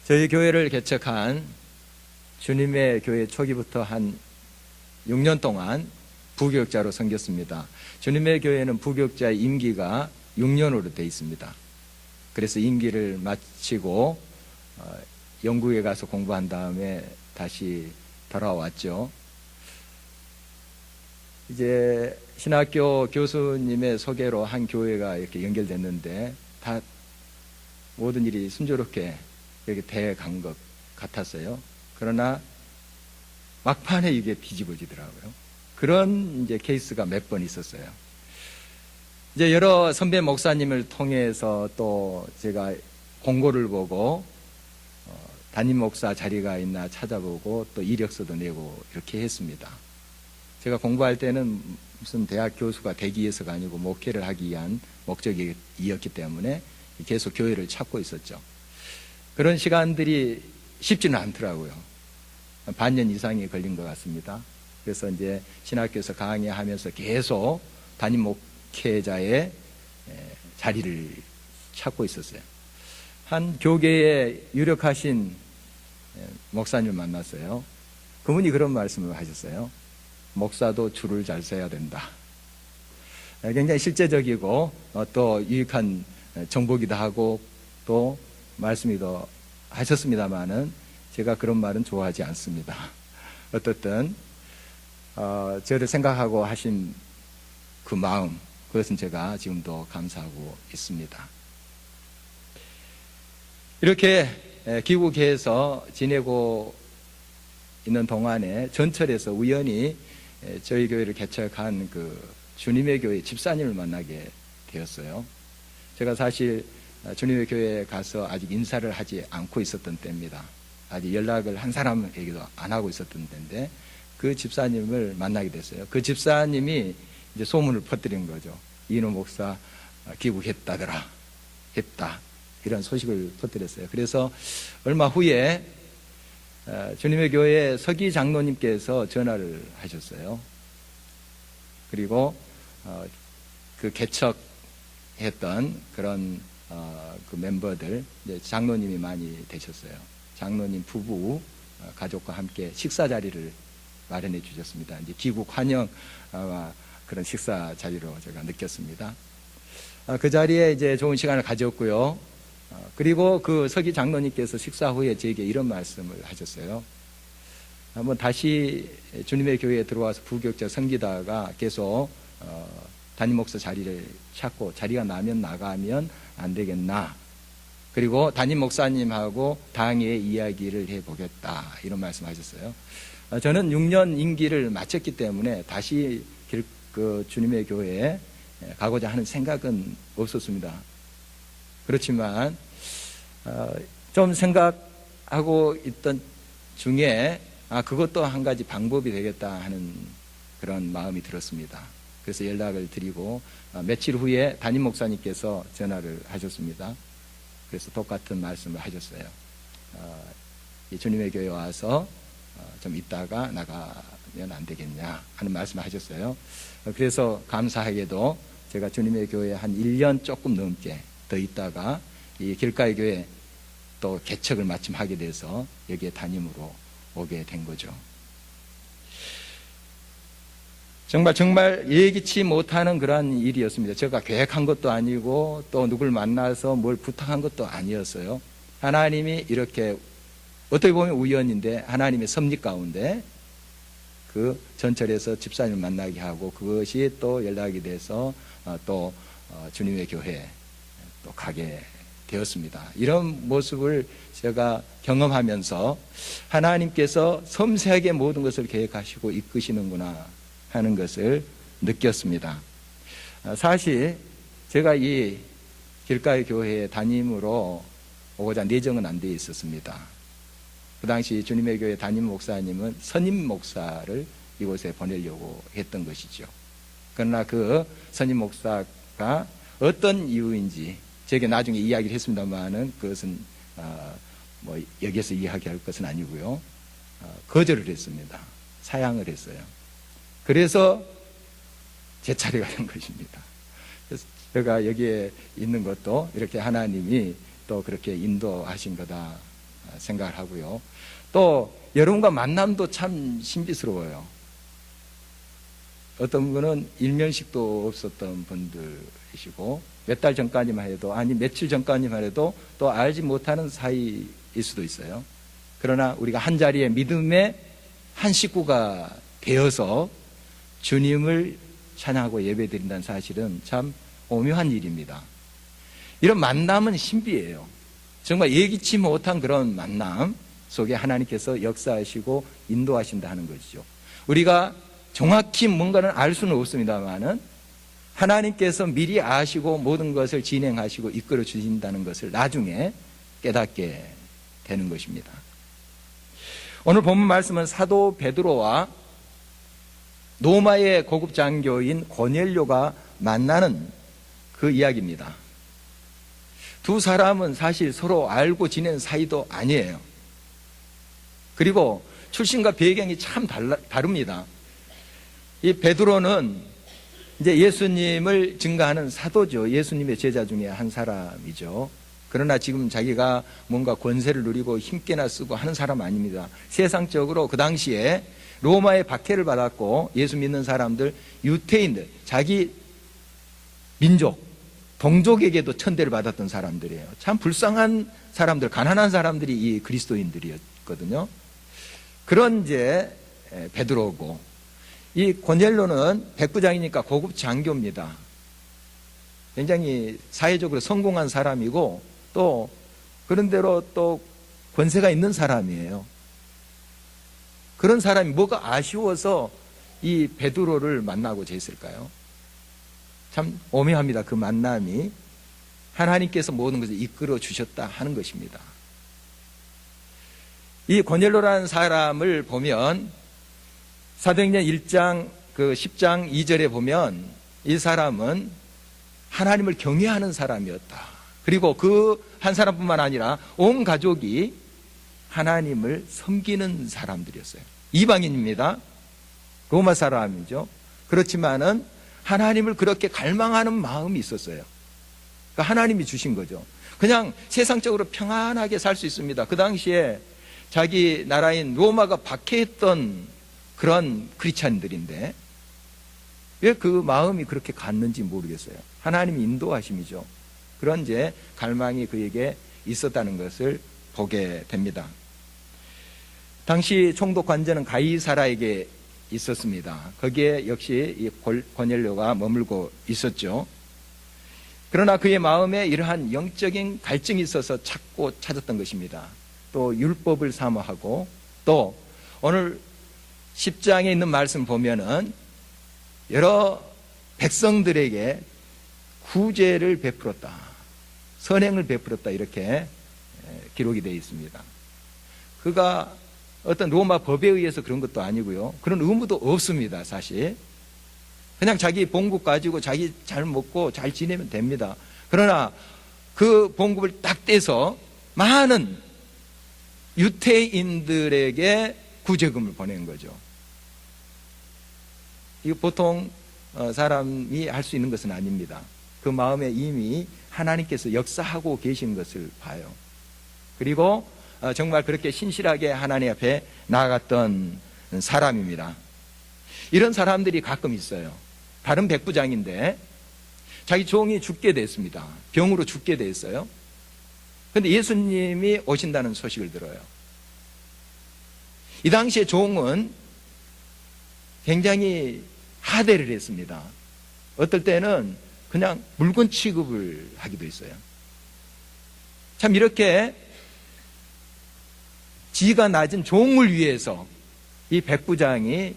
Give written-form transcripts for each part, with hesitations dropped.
저희 교회를 개척한 주님의 교회 초기부터 한 6년 동안 부교육자로 섬겼습니다. 주님의 교회는 부교육자 임기가 6년으로 되어 있습니다. 그래서 임기를 마치고 영국에 가서 공부한 다음에 다시 돌아왔죠. 이제 신학교 교수님의 소개로 한 교회가 이렇게 연결됐는데 다 모든 일이 순조롭게 이렇게 돼간 것 같았어요. 그러나 막판에 이게 뒤집어지더라고요. 그런 이제 케이스가 몇 번 있었어요. 이제 여러 선배 목사님을 통해서 또 제가 공고를 보고 담임 목사 자리가 있나 찾아보고 또 이력서도 내고 이렇게 했습니다. 제가 공부할 때는 무슨 대학 교수가 되기 위해서가 아니고 목회를 하기 위한 목적이었기 때문에 계속 교회를 찾고 있었죠. 그런 시간들이 쉽지는 않더라고요. 반년 이상이 걸린 것 같습니다. 그래서 이제 신학교에서 강의하면서 계속 담임 목회자의 자리를 찾고 있었어요. 한 교계에 유력하신 목사님을 만났어요. 그분이 그런 말씀을 하셨어요. 목사도 줄을 잘 서야 된다. 굉장히 실제적이고 또 유익한 정보기도 하고 또 말씀이도 하셨습니다만은 제가 그런 말은 좋아하지 않습니다. 어떻든 저를 생각하고 하신 그 마음, 그것은 제가 지금도 감사하고 있습니다. 이렇게 귀국해서 지내고 있는 동안에 전철에서 우연히 저희 교회를 개척한 그 주님의 교회 집사님을 만나게 되었어요. 제가 사실 주님의 교회에 가서 아직 인사를 하지 않고 있었던 때입니다. 아직 연락을 한 사람에게도 안 하고 있었던 때인데 그 집사님을 만나게 됐어요. 그 집사님이 이제 소문을 퍼뜨린 거죠. 이인호 목사 귀국했다더라, 했다, 이런 소식을 퍼뜨렸어요. 그래서 얼마 후에 주님의 교회 서기 장로님께서 전화를 하셨어요. 그리고 그 개척했던 그런 그 멤버들, 이제 장로님이 많이 되셨어요. 장로님 부부 가족과 함께 식사 자리를 마련해 주셨습니다. 이제 귀국 환영 그런 식사 자리로 제가 느꼈습니다. 그 자리에 이제 좋은 시간을 가졌고요. 그리고 그 서기 장로님께서 식사 후에 저에게 이런 말씀을 하셨어요. 한번 다시 주님의 교회에 들어와서 부교육자 섬기다가 계속 담임 목사 자리를 찾고 자리가 나면 나가면 안 되겠나. 그리고 담임 목사님하고 당의 이야기를 해보겠다, 이런 말씀하셨어요. 저는 6년 임기를 마쳤기 때문에 다시 그 주님의 교회에 가고자 하는 생각은 없었습니다. 그렇지만 좀 생각하고 있던 중에 그것도 한 가지 방법이 되겠다 하는 그런 마음이 들었습니다. 그래서 연락을 드리고 며칠 후에 담임 목사님께서 전화를 하셨습니다. 그래서 똑같은 말씀을 하셨어요. 주님의 교회에 와서 좀 있다가 나가면 안 되겠냐 하는 말씀을 하셨어요. 그래서 감사하게도 제가 주님의 교회에 한 1년 조금 넘게 더 있다가 이 길가의 교회 또 개척을 마침 하게 돼서 여기에 담임으로 오게 된 거죠. 정말 예기치 못하는 그러한 일이었습니다. 제가 계획한 것도 아니고 또 누굴 만나서 뭘 부탁한 것도 아니었어요. 하나님이 이렇게 어떻게 보면 우연인데 하나님의 섭리 가운데 그 전철에서 집사님을 만나게 하고 그것이 또 연락이 돼서 또 주님의 교회에 또 가게 되었습니다. 이런 모습을 제가 경험하면서 하나님께서 섬세하게 모든 것을 계획하시고 이끄시는구나 하는 것을 느꼈습니다. 사실 제가 이 길가의 교회에 담임으로 오고자 내정은 안 돼 있었습니다. 그 당시 주님의 교회 담임 목사님은 선임 목사를 이곳에 보내려고 했던 것이죠. 그러나 그 선임 목사가 어떤 이유인지 제게 나중에 이야기를 했습니다만은 그것은 뭐 여기에서 이야기할 것은 아니고요. 거절을 했습니다. 사양을 했어요. 그래서 제 차례가 된 것입니다. 그래서 제가 여기에 있는 것도 이렇게 하나님이 또 그렇게 인도하신 거다 생각을 하고요. 또 여러분과 만남도 참 신비스러워요. 어떤 분은 일면식도 없었던 분들이시고 몇 달 전까지만 해도, 아니 며칠 전까지만 해도 또 알지 못하는 사이일 수도 있어요. 그러나 우리가 한 자리에 믿음의 한 식구가 되어서 주님을 찬양하고 예배드린다는 사실은 참 오묘한 일입니다. 이런 만남은 신비예요. 정말 예기치 못한 그런 만남 속에 하나님께서 역사하시고 인도하신다 하는 것이죠. 우리가 정확히 뭔가는 알 수는 없습니다만은 하나님께서 미리 아시고 모든 것을 진행하시고 이끌어 주신다는 것을 나중에 깨닫게 되는 것입니다. 오늘 본문 말씀은 사도 베드로와 로마의 고급 장교인 고넬료가 만나는 그 이야기입니다. 두 사람은 사실 서로 알고 지내는 사이도 아니에요. 그리고 출신과 배경이 참 다릅니다. 이 베드로는 이제 예수님을 증거하는 사도죠. 예수님의 제자 중에 한 사람이죠. 그러나 지금 자기가 뭔가 권세를 누리고 힘께나 쓰고 하는 사람 아닙니다. 세상적으로 그 당시에 로마의 박해를 받았고 예수 믿는 사람들, 유태인들, 자기 민족, 동족에게도 천대를 받았던 사람들이에요. 참 불쌍한 사람들, 가난한 사람들이 이 그리스도인들이었거든요. 그런 이제 베드로고, 이 고넬료는 백부장이니까 고급 장교입니다. 굉장히 사회적으로 성공한 사람이고 또 그런대로 또 권세가 있는 사람이에요. 그런 사람이 뭐가 아쉬워서 이 베드로를 만나고자 했을까요? 참 오묘합니다. 그 만남이 하나님께서 모든 것을 이끌어 주셨다 하는 것입니다. 이 고넬료라는 사람을 보면 사도행전 1장 10장 2절에 보면 이 사람은 하나님을 경외하는 사람이었다. 그리고 그 한 사람뿐만 아니라 온 가족이 하나님을 섬기는 사람들이었어요. 이방인입니다. 로마 사람이죠. 그렇지만은 하나님을 그렇게 갈망하는 마음이 있었어요. 그러니까 하나님이 주신 거죠. 그냥 세상적으로 평안하게 살 수 있습니다. 그 당시에 자기 나라인 로마가 박해했던 그런 크리스찬들인데 왜 그 마음이 그렇게 갔는지 모르겠어요. 하나님이 인도하심이죠. 그런 이제 갈망이 그에게 있었다는 것을 보게 됩니다. 당시 총독 관저는 가이사라에게 있었습니다. 거기에 역시 이 고넬료가 머물고 있었죠. 그러나 그의 마음에 이러한 영적인 갈증이 있어서 찾고 찾았던 것입니다. 또 율법을 사모하고 또 오늘 10장에 있는 말씀 보면은 여러 백성들에게 구제를 베풀었다, 선행을 베풀었다, 이렇게 기록이 되어 있습니다. 그가 어떤 로마 법에 의해서 그런 것도 아니고요, 그런 의무도 없습니다. 사실 그냥 자기 봉급 가지고 자기 잘 먹고 잘 지내면 됩니다. 그러나 그 봉급을 딱 떼서 많은 유태인들에게 구제금을 보낸 거죠. 이거 보통 사람이 할 수 있는 것은 아닙니다. 그 마음에 이미 하나님께서 역사하고 계신 것을 봐요. 그리고 정말 그렇게 신실하게 하나님 앞에 나아갔던 사람입니다. 이런 사람들이 가끔 있어요. 다른 백부장인데 자기 종이 죽게 됐습니다. 병으로 죽게 됐어요. 그런데 예수님이 오신다는 소식을 들어요. 이 당시에 종은 굉장히 하대를 했습니다. 어떨 때는 그냥 물건 취급을 하기도 했어요. 참 이렇게 지위가 낮은 종을 위해서 이 백부장이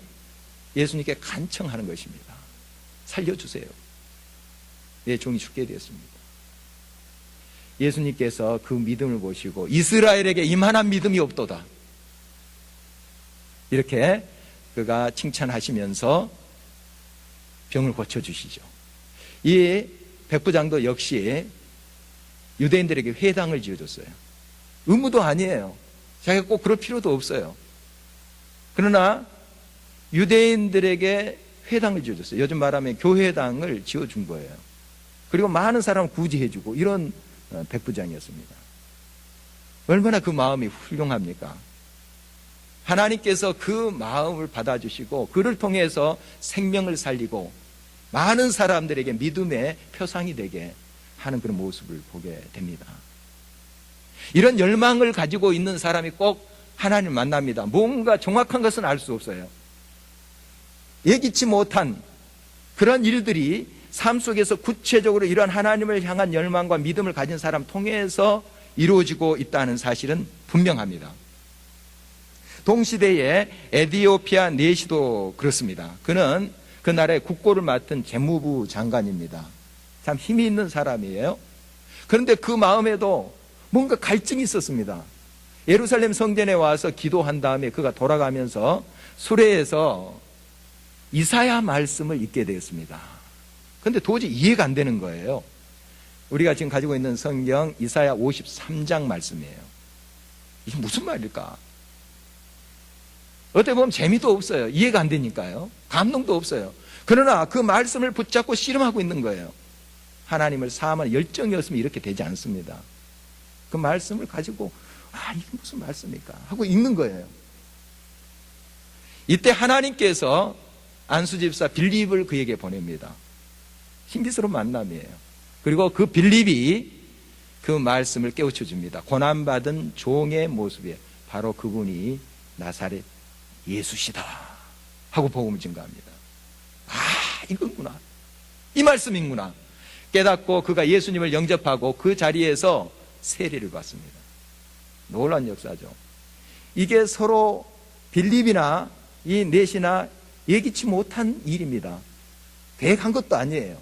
예수님께 간청하는 것입니다. 살려주세요. 내 종이 죽게 되었습니다. 예수님께서 그 믿음을 보시고 이스라엘에게 이만한 믿음이 없도다, 이렇게 그가 칭찬하시면서 병을 고쳐주시죠. 이 백부장도 역시 유대인들에게 회당을 지어줬어요. 의무도 아니에요. 자기가 꼭 그럴 필요도 없어요. 그러나 유대인들에게 회당을 지어줬어요. 요즘 말하면 교회당을 지어준 거예요. 그리고 많은 사람을 구제해주고 이런 백부장이었습니다. 얼마나 그 마음이 훌륭합니까? 하나님께서 그 마음을 받아주시고 그를 통해서 생명을 살리고 많은 사람들에게 믿음의 표상이 되게 하는 그런 모습을 보게 됩니다. 이런 열망을 가지고 있는 사람이 꼭 하나님을 만납니다. 뭔가 정확한 것은 알 수 없어요. 예기치 못한 그런 일들이 삶 속에서 구체적으로 이런 하나님을 향한 열망과 믿음을 가진 사람 통해서 이루어지고 있다는 사실은 분명합니다. 동시대에 에디오피아 네시도 그렇습니다. 그는 그 나라의 국고를 맡은 재무부 장관입니다. 참 힘이 있는 사람이에요. 그런데 그 마음에도 뭔가 갈증이 있었습니다. 예루살렘 성전에 와서 기도한 다음에 그가 돌아가면서 수레에서 이사야 말씀을 읽게 되었습니다. 그런데 도저히 이해가 안 되는 거예요. 우리가 지금 가지고 있는 성경 이사야 53장 말씀이에요. 이게 무슨 말일까? 어떻게 보면 재미도 없어요. 이해가 안 되니까요. 감동도 없어요. 그러나 그 말씀을 붙잡고 씨름하고 있는 거예요. 하나님을 사모하는 열정이 없으면 이렇게 되지 않습니다. 그 말씀을 가지고 이게 무슨 말씀입니까? 하고 읽는 거예요. 이때 하나님께서 안수집사 빌립을 그에게 보냅니다. 신비스러운 만남이에요. 그리고 그 빌립이 그 말씀을 깨우쳐 줍니다. 고난받은 종의 모습에 바로 그분이 나사렛 예수시다 하고 복음을 증거합니다. 이거구나, 이 말씀이구나 깨닫고 그가 예수님을 영접하고 그 자리에서 세례를 받습니다. 놀라운 역사죠. 이게 서로 빌립이나 이 넷이나 예기치 못한 일입니다. 계획한 것도 아니에요.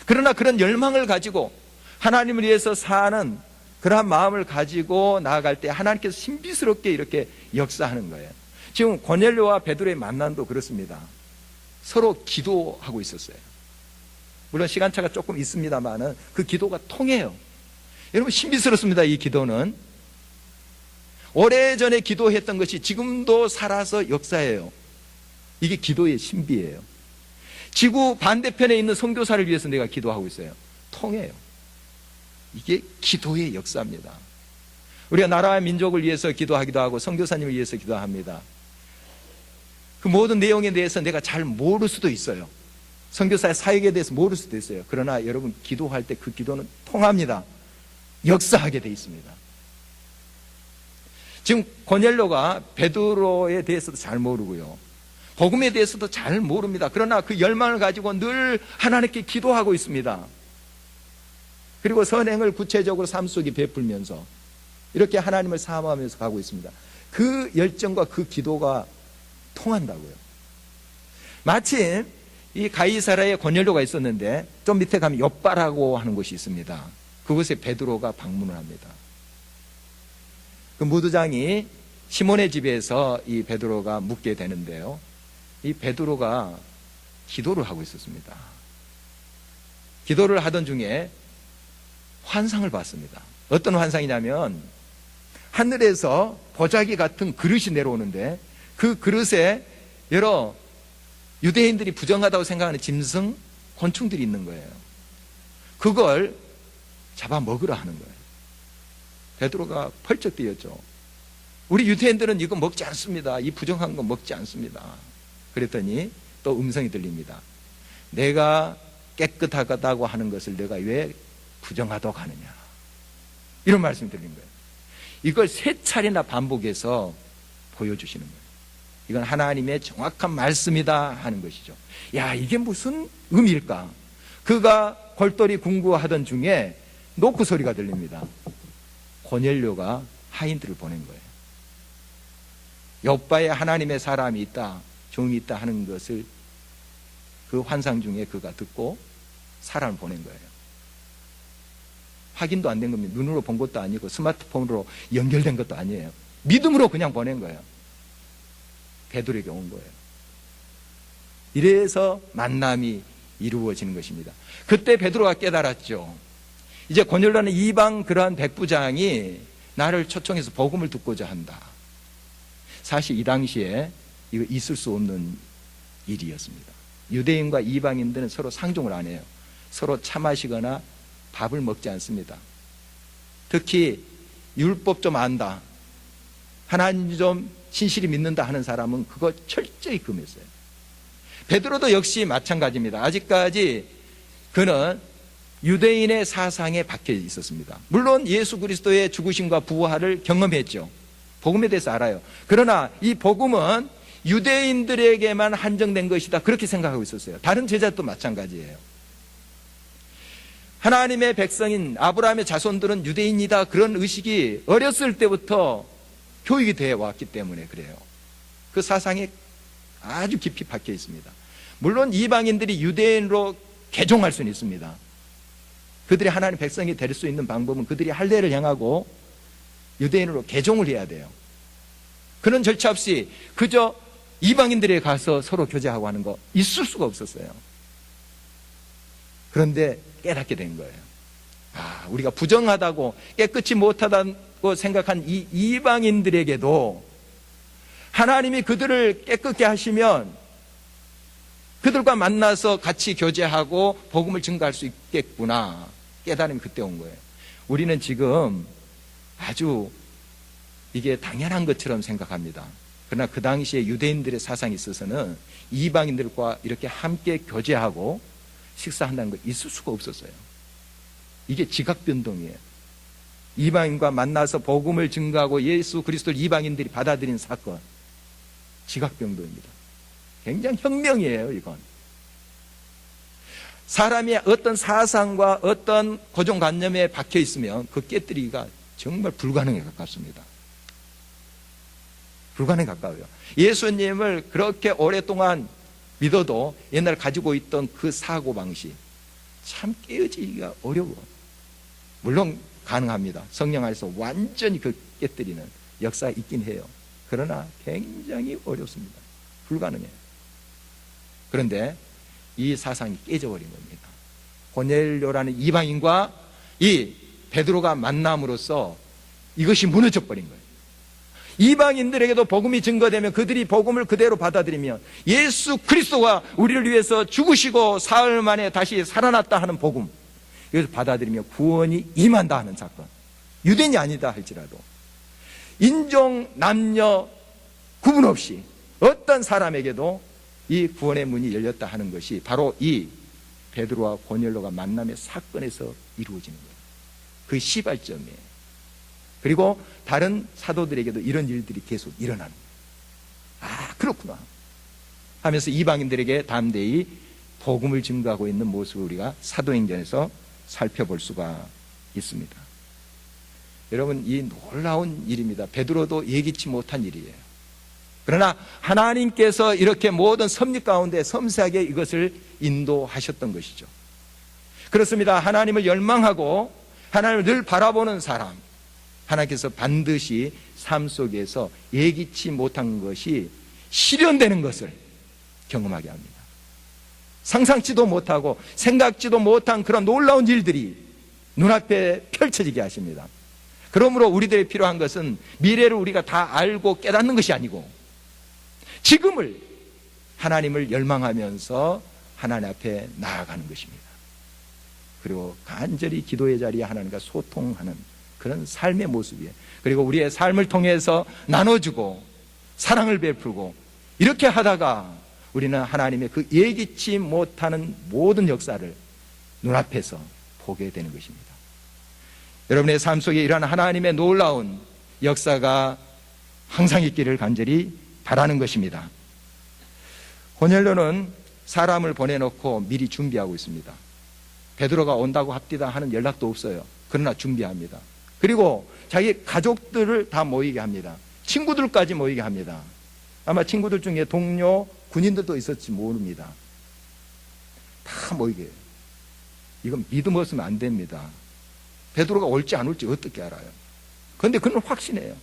그러나 그런 열망을 가지고 하나님을 위해서 사는 그러한 마음을 가지고 나아갈 때 하나님께서 신비스럽게 이렇게 역사하는 거예요. 지금 고넬료와 베드로의 만남도 그렇습니다. 서로 기도하고 있었어요. 물론 시간차가 조금 있습니다만 그 기도가 통해요. 여러분, 신비스럽습니다. 이 기도는 오래전에 기도했던 것이 지금도 살아서 역사해요. 이게 기도의 신비예요. 지구 반대편에 있는 선교사를 위해서 내가 기도하고 있어요. 통해요. 이게 기도의 역사입니다. 우리가 나라와 민족을 위해서 기도하기도 하고 선교사님을 위해서 기도합니다. 그 모든 내용에 대해서 내가 잘 모를 수도 있어요. 선교사의 사역에 대해서 모를 수도 있어요. 그러나 여러분, 기도할 때 그 기도는 통합니다. 역사하게 돼 있습니다. 지금 고넬료가 베드로에 대해서도 잘 모르고요, 복음에 대해서도 잘 모릅니다. 그러나 그 열망을 가지고 늘 하나님께 기도하고 있습니다. 그리고 선행을 구체적으로 삶 속에 베풀면서 이렇게 하나님을 사모하면서 가고 있습니다. 그 열정과 그 기도가 통한다고요. 마침 이 가이사라에 고넬료가 있었는데 좀 밑에 가면 욥바라고 하는 곳이 있습니다. 그곳에 베드로가 방문을 합니다. 그 무두장이 시몬의 집에서 이 베드로가 묵게 되는데요, 이 베드로가 기도를 하고 있었습니다. 기도를 하던 중에 환상을 봤습니다. 어떤 환상이냐면 하늘에서 보자기 같은 그릇이 내려오는데 그 그릇에 여러 유대인들이 부정하다고 생각하는 짐승, 곤충들이 있는 거예요. 그걸 잡아 먹으라 하는 거예요. 베드로가 펄쩍 뛰었죠. 우리 유대인들은 이거 먹지 않습니다. 이 부정한 거 먹지 않습니다. 그랬더니 또 음성이 들립니다. 내가 깨끗하다고 하는 것을 내가 왜 부정하다고 하느냐, 이런 말씀이 들린 거예요. 이걸 3차례나 반복해서 보여주시는 거예요. 이건 하나님의 정확한 말씀이다 하는 것이죠. 야, 이게 무슨 의미일까? 그가 골똘히 궁구하던 중에 노크 소리가 들립니다. 고넬료가 하인들을 보낸 거예요. 욥바에 하나님의 사람이 있다, 종이 있다 하는 것을 그 환상 중에 그가 듣고 사람을 보낸 거예요. 확인도 안 된 겁니다. 눈으로 본 것도 아니고 스마트폰으로 연결된 것도 아니에요. 믿음으로 그냥 보낸 거예요. 베드로에게 온 거예요. 이래서 만남이 이루어지는 것입니다. 그때 베드로가 깨달았죠. 이제 고넬료는 이방 그러한 백부장이 나를 초청해서 복음을 듣고자 한다. 사실 이 당시에 이거 있을 수 없는 일이었습니다. 유대인과 이방인들은 서로 상종을 안 해요. 서로 차 마시거나 밥을 먹지 않습니다. 특히 율법 좀 안다, 하나님 좀 신실히 믿는다 하는 사람은 그거 철저히 금했어요. 베드로도 역시 마찬가지입니다. 아직까지 그는 유대인의 사상에 박혀 있었습니다. 물론 예수 그리스도의 죽으심과 부활을 경험했죠. 복음에 대해서 알아요. 그러나 이 복음은 유대인들에게만 한정된 것이다, 그렇게 생각하고 있었어요. 다른 제자도 마찬가지예요. 하나님의 백성인 아브라함의 자손들은 유대인이다, 그런 의식이 어렸을 때부터 교육이 되어 왔기 때문에 그래요. 그 사상에 아주 깊이 박혀 있습니다. 물론 이방인들이 유대인으로 개종할 수는 있습니다. 그들이 하나님 백성이 될 수 있는 방법은 그들이 할례를 행하고 유대인으로 개종을 해야 돼요. 그런 절차 없이 그저 이방인들에 가서 서로 교제하고 하는 거 있을 수가 없었어요. 그런데 깨닫게 된 거예요. 우리가 부정하다고 깨끗이 못하다고 생각한 이 이방인들에게도 하나님이 그들을 깨끗게 하시면 그들과 만나서 같이 교제하고 복음을 증거할 수 있겠구나, 깨달음이 그때 온 거예요. 우리는 지금 아주 이게 당연한 것처럼 생각합니다. 그러나 그 당시에 유대인들의 사상에 있어서는 이방인들과 이렇게 함께 교제하고 식사한다는 거 있을 수가 없었어요. 이게 지각변동이에요. 이방인과 만나서 복음을 증거하고 예수 그리스도를 이방인들이 받아들인 사건, 지각변동입니다. 굉장히 혁명이에요, 이건. 사람이 어떤 사상과 어떤 고정관념에 박혀 있으면 그 깨뜨리기가 정말 불가능에 가깝습니다. 불가능에 가까워요. 예수님을 그렇게 오랫동안 믿어도 옛날 가지고 있던 그 사고방식 참 깨어지기가 어려워. 물론 가능합니다. 성령 안에서 완전히 그 깨뜨리는 역사가 있긴 해요. 그러나 굉장히 어렵습니다. 불가능해요. 그런데 이 사상이 깨져버린 겁니다. 고넬료라는 이방인과 이 베드로가 만남으로써 이것이 무너져버린 거예요. 이방인들에게도 복음이 증거되면 그들이 복음을 그대로 받아들이면 예수 그리스도가 우리를 위해서 죽으시고 사흘 만에 다시 살아났다 하는 복음, 이것을 받아들이면 구원이 임한다 하는 사건, 유대인이 아니다 할지라도 인종, 남녀 구분 없이 어떤 사람에게도 이 구원의 문이 열렸다 하는 것이 바로 이 베드로와 고넬료가 만남의 사건에서 이루어지는 거예요. 그 시발점이에요. 그리고 다른 사도들에게도 이런 일들이 계속 일어나는 거예요. 그렇구나 하면서 이방인들에게 담대히 복음을 증거하고 있는 모습을 우리가 사도행전에서 살펴볼 수가 있습니다. 여러분, 이 놀라운 일입니다. 베드로도 예기치 못한 일이에요. 그러나 하나님께서 이렇게 모든 섭리 가운데 섬세하게 이것을 인도하셨던 것이죠. 그렇습니다. 하나님을 열망하고 하나님을 늘 바라보는 사람, 하나님께서 반드시 삶 속에서 예기치 못한 것이 실현되는 것을 경험하게 합니다. 상상치도 못하고 생각지도 못한 그런 놀라운 일들이 눈앞에 펼쳐지게 하십니다. 그러므로 우리들이 필요한 것은 미래를 우리가 다 알고 깨닫는 것이 아니고 지금을 하나님을 열망하면서 하나님 앞에 나아가는 것입니다. 그리고 간절히 기도의 자리에 하나님과 소통하는 그런 삶의 모습이에요. 그리고 우리의 삶을 통해서 나눠주고 사랑을 베풀고 이렇게 하다가 우리는 하나님의 그 예기치 못하는 모든 역사를 눈앞에서 보게 되는 것입니다. 여러분의 삶 속에 이러한 하나님의 놀라운 역사가 항상 있기를 간절히 바라는 것입니다. 고넬료는 사람을 보내놓고 미리 준비하고 있습니다. 베드로가 온다고 합디다 하는 연락도 없어요. 그러나 준비합니다. 그리고 자기 가족들을 다 모이게 합니다. 친구들까지 모이게 합니다. 아마 친구들 중에 동료, 군인들도 있었지 모릅니다. 다 모이게 해요. 이건 믿음 없으면 안 됩니다. 베드로가 올지 안 올지 어떻게 알아요? 그런데 그는 확신해요.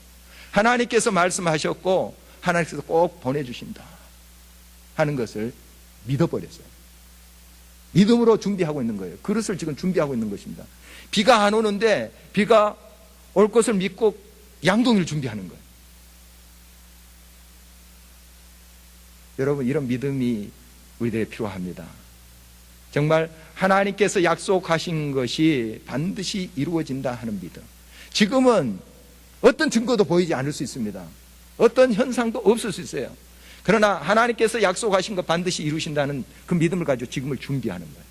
하나님께서 말씀하셨고 하나님께서 꼭 보내주신다 하는 것을 믿어버렸어요. 믿음으로 준비하고 있는 거예요. 그릇을 지금 준비하고 있는 것입니다. 비가 안 오는데 비가 올 것을 믿고 양동이를 준비하는 거예요. 여러분, 이런 믿음이 우리들에 필요합니다. 정말 하나님께서 약속하신 것이 반드시 이루어진다 하는 믿음. 지금은 어떤 증거도 보이지 않을 수 있습니다. 어떤 현상도 없을 수 있어요. 그러나 하나님께서 약속하신 것 반드시 이루신다는 그 믿음을 가지고 지금을 준비하는 거예요.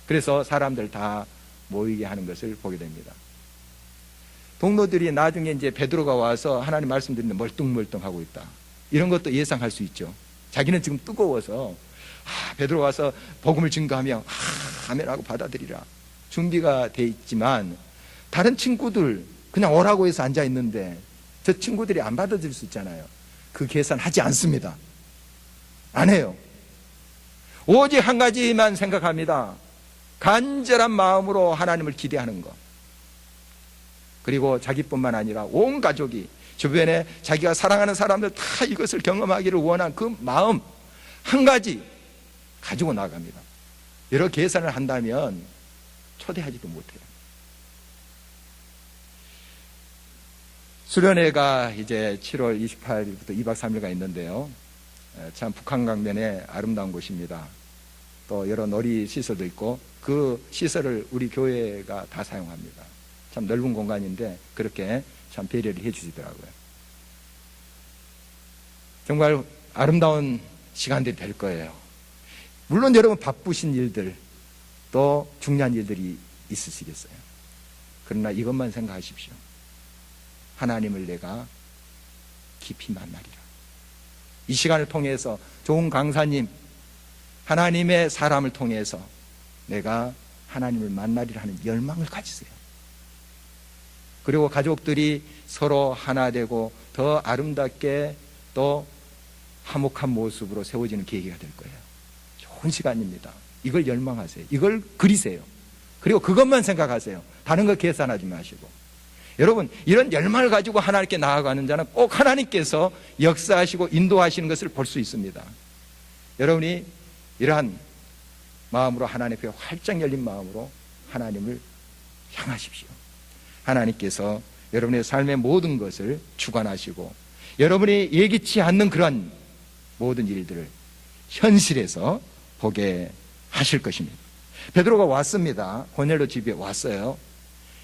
그래서 사람들 다 모이게 하는 것을 보게 됩니다. 동료들이 나중에 이제 베드로가 와서 하나님 말씀 드리는데 멀뚱멀뚱하고 있다, 이런 것도 예상할 수 있죠. 자기는 지금 뜨거워서 베드로 와서 복음을 증거하며 아멘하고 받아들이라 준비가 돼 있지만, 다른 친구들 그냥 오라고 해서 앉아 있는데 저 친구들이 안 받아들일 수 있잖아요. 그 계산하지 않습니다. 안 해요. 오직 한 가지만 생각합니다. 간절한 마음으로 하나님을 기대하는 것. 그리고 자기뿐만 아니라 온 가족이, 주변에 자기가 사랑하는 사람들 다 이것을 경험하기를 원한 그 마음 한 가지 가지고 나갑니다. 여러 계산을 한다면 초대하지도 못해요. 수련회가 이제 7월 28일부터 2박 3일가 있는데요. 참 북한 강변에 아름다운 곳입니다. 또 여러 놀이 시설도 있고 그 시설을 우리 교회가 다 사용합니다. 참 넓은 공간인데 그렇게 참 배려를 해 주시더라고요. 정말 아름다운 시간들이 될 거예요. 물론 여러분 바쁘신 일들 또 중요한 일들이 있으시겠어요. 그러나 이것만 생각하십시오. 하나님을 내가 깊이 만나리라. 이 시간을 통해서 좋은 강사님, 하나님의 사람을 통해서 내가 하나님을 만나리라 하는 열망을 가지세요. 그리고 가족들이 서로 하나 되고 더 아름답게 또 화목한 모습으로 세워지는 계기가 될 거예요. 좋은 시간입니다. 이걸 열망하세요. 이걸 그리세요. 그리고 그것만 생각하세요. 다른 거 계산하지 마시고. 여러분, 이런 열망을 가지고 하나님께 나아가는 자는 꼭 하나님께서 역사하시고 인도하시는 것을 볼 수 있습니다. 여러분이 이러한 마음으로 하나님 앞에 활짝 열린 마음으로 하나님을 향하십시오. 하나님께서 여러분의 삶의 모든 것을 주관하시고 여러분이 예기치 않는 그런 모든 일들을 현실에서 보게 하실 것입니다. 베드로가 왔습니다. 고넬료 집에 왔어요.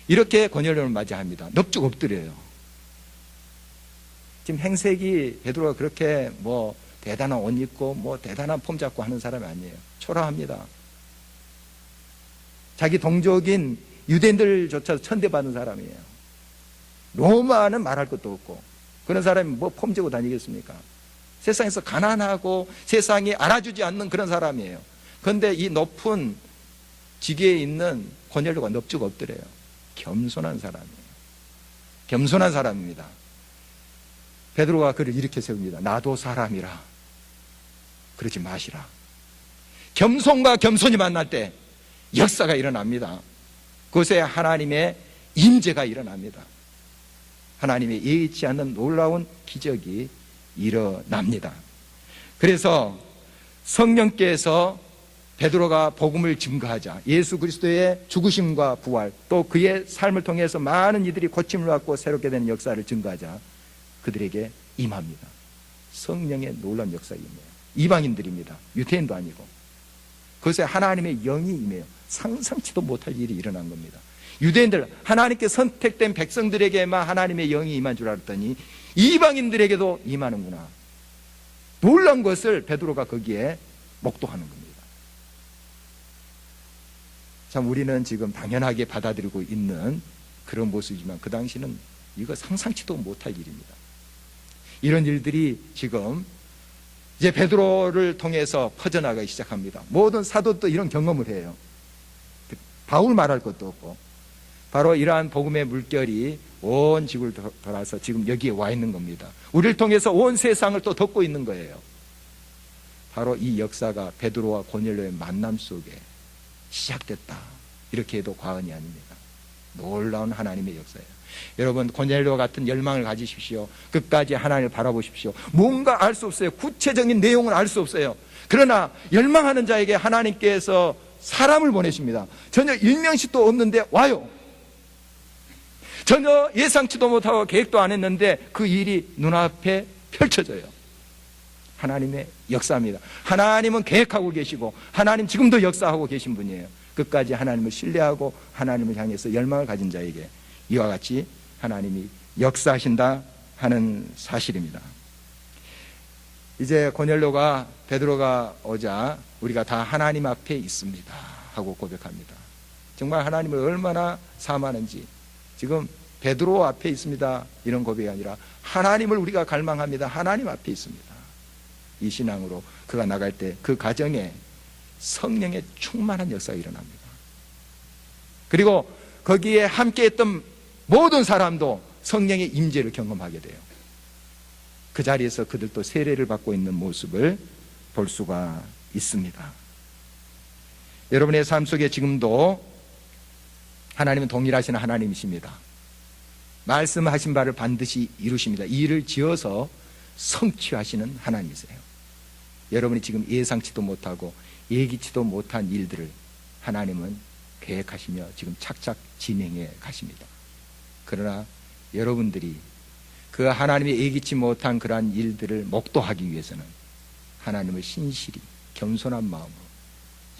이렇게 고넬료를 맞이합니다. 넙죽 엎드려요. 지금 행색이 베드로가 그렇게 뭐 대단한 옷 입고 뭐 대단한 폼 잡고 하는 사람이 아니에요. 초라합니다. 자기 동족인 유대인들조차 천대받는 사람이에요. 로마는 말할 것도 없고 그런 사람이 뭐 폼 잡고 다니겠습니까? 세상에서 가난하고 세상이 알아주지 않는 그런 사람이에요. 그런데 이 높은 지위에 있는 고넬료가 넙죽 엎드려요. 겸손한 사람이에요. 겸손한 사람입니다. 베드로가 그를 이렇게 세웁니다. 나도 사람이라 그러지 마시라. 겸손과 겸손이 만날 때 역사가 일어납니다. 그것에 하나님의 임재가 일어납니다. 하나님의 예의치 않는 놀라운 기적이 일어납니다. 그래서 성령께서 베드로가 복음을 증거하자 예수 그리스도의 죽으심과 부활 또 그의 삶을 통해서 많은 이들이 고침을 받고 새롭게 되는 역사를 증거하자 그들에게 임합니다. 성령의 놀라운 역사가 임해요. 이방인들입니다. 유대인도 아니고 그것에 하나님의 영이 임해요. 상상치도 못할 일이 일어난 겁니다. 유대인들, 하나님께 선택된 백성들에게만 하나님의 영이 임한 줄 알았더니 이방인들에게도 임하는구나. 놀라운 것을 베드로가 거기에 목도하는 겁니다. 참 우리는 지금 당연하게 받아들이고 있는 그런 모습이지만 그 당시는 이거 상상치도 못할 일입니다. 이런 일들이 지금 이제 베드로를 통해서 퍼져나가기 시작합니다. 모든 사도도 이런 경험을 해요. 바울 말할 것도 없고 바로 이러한 복음의 물결이 온 지구를 돌아서 지금 여기에 와 있는 겁니다. 우리를 통해서 온 세상을 또 덮고 있는 거예요. 바로 이 역사가 베드로와 고넬료의 만남 속에 시작됐다. 이렇게 해도 과언이 아닙니다. 놀라운 하나님의 역사예요. 여러분 고넬료 같은 열망을 가지십시오. 끝까지 하나님을 바라보십시오. 뭔가 알 수 없어요. 구체적인 내용은 알 수 없어요. 그러나 열망하는 자에게 하나님께서 사람을 보내십니다. 전혀 일명식도 없는데 와요. 전혀 예상치도 못하고 계획도 안 했는데 그 일이 눈앞에 펼쳐져요. 하나님의 역사입니다. 하나님은 계획하고 계시고 하나님 지금도 역사하고 계신 분이에요. 끝까지 하나님을 신뢰하고 하나님을 향해서 열망을 가진 자에게 이와 같이 하나님이 역사하신다 하는 사실입니다. 이제 고넬료가 베드로가 오자 우리가 다 하나님 앞에 있습니다 하고 고백합니다. 정말 하나님을 얼마나 사모하는지, 지금 베드로 앞에 있습니다 이런 고백이 아니라 하나님을 우리가 갈망합니다. 하나님 앞에 있습니다. 이 신앙으로 그가 나갈 때 그 가정에 성령의 충만한 역사가 일어납니다. 그리고 거기에 함께했던 모든 사람도 성령의 임재를 경험하게 돼요. 그 자리에서 그들도 세례를 받고 있는 모습을 볼 수가 있습니다. 여러분의 삶 속에 지금도 하나님은 동일하신 하나님이십니다. 말씀하신 바를 반드시 이루십니다. 이 일을 지어서 성취하시는 하나님이세요. 여러분이 지금 예상치도 못하고 예기치도 못한 일들을 하나님은 계획하시며 지금 착착 진행해 가십니다. 그러나 여러분들이 그 하나님이 예기치 못한 그러한 일들을 목도하기 위해서는 하나님을 신실히 겸손한 마음으로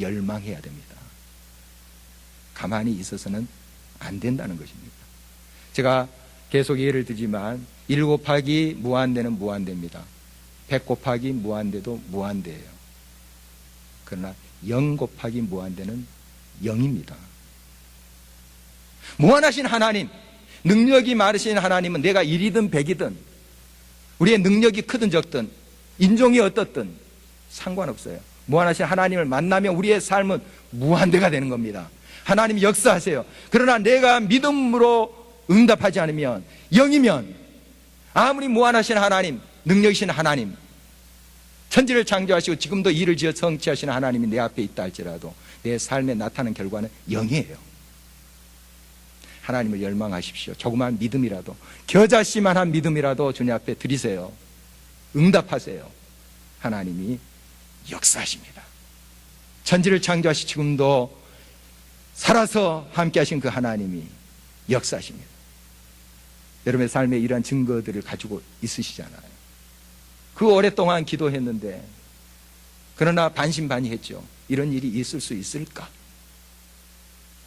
열망해야 됩니다. 가만히 있어서는 안 된다는 것입니다. 제가 계속 예를 들지만 1 곱하기 무한대는 무한대입니다. 100 곱하기 무한대도 무한대예요. 그러나 0 곱하기 무한대는 0입니다. 무한하신 하나님, 능력이 많으신 하나님은 내가 1이든 100이든 우리의 능력이 크든 적든 인종이 어떻든 상관없어요. 무한하신 하나님을 만나면 우리의 삶은 무한대가 되는 겁니다. 하나님이 역사하세요. 그러나 내가 믿음으로 응답하지 않으면 0이면 아무리 무한하신 하나님, 능력이신 하나님, 천지를 창조하시고 지금도 일을 지어 성취하시는 하나님이 내 앞에 있다 할지라도 내 삶에 나타나는 결과는 0이에요. 하나님을 열망하십시오. 조그만 믿음이라도, 겨자씨만한 믿음이라도 주님 앞에 드리세요. 응답하세요. 하나님이 역사하십니다. 천지를 창조하시 지금도 살아서 함께 하신 그 하나님이 역사하십니다. 여러분의 삶에 이러한 증거들을 가지고 있으시잖아요. 그 오랫동안 기도했는데 그러나 반신반의했죠. 이런 일이 있을 수 있을까?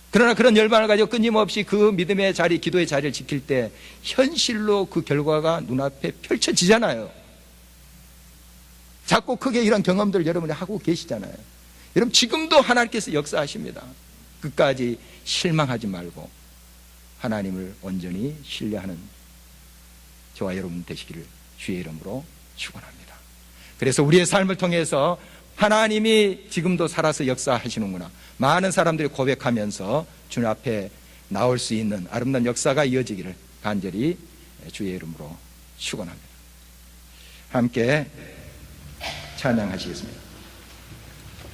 그러나 그런 열망을 가지고 끊임없이 그 믿음의 자리, 기도의 자리를 지킬 때 현실로 그 결과가 눈앞에 펼쳐지잖아요. 작고 크게 이런 경험들을 여러분이 하고 계시잖아요. 여러분 지금도 하나님께서 역사하십니다. 끝까지 실망하지 말고 하나님을 온전히 신뢰하는 저와 여러분 되시기를 주의 이름으로 축원합니다. 그래서 우리의 삶을 통해서 하나님이 지금도 살아서 역사하시는구나, 많은 사람들이 고백하면서 주님 앞에 나올 수 있는 아름다운 역사가 이어지기를 간절히 주의 이름으로 축원합니다. 함께 찬양하시겠습니다.